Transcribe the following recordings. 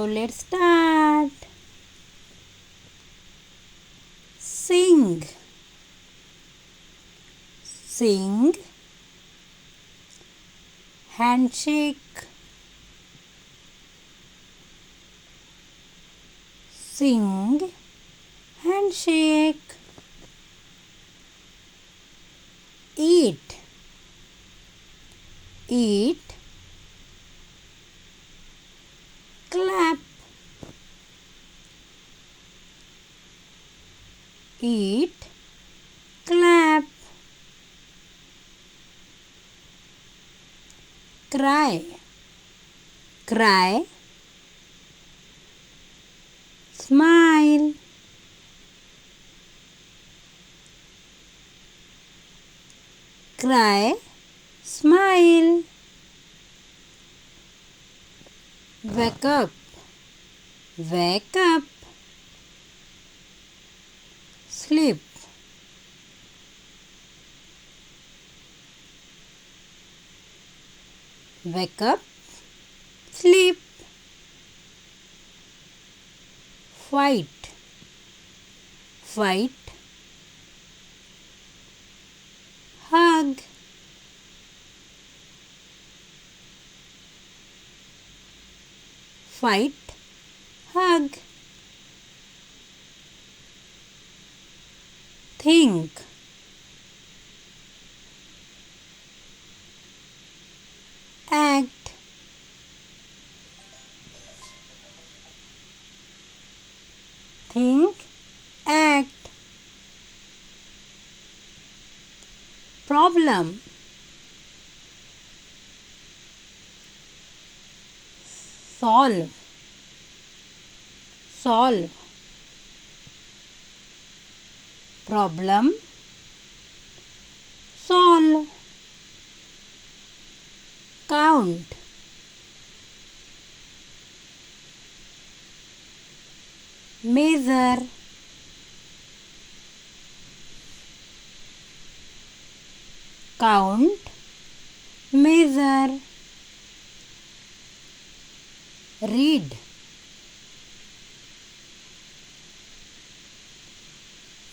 So let's start. Sing. Sing. Handshake. Sing. Handshake. Eat. Eat. Clap. Eat. Clap. Cry. Cry. Smile. Cry. Smile. Wake up. Wake up. Sleep. Wake up. Sleep. Fight. Fight. Hug. Fight. Hug. Think. Act. Think. Act. Problem. Solve. Solve. Problem. Solve. Count. Measure. Count. Measure. Read.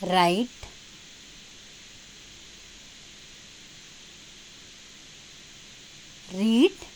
Write. Read.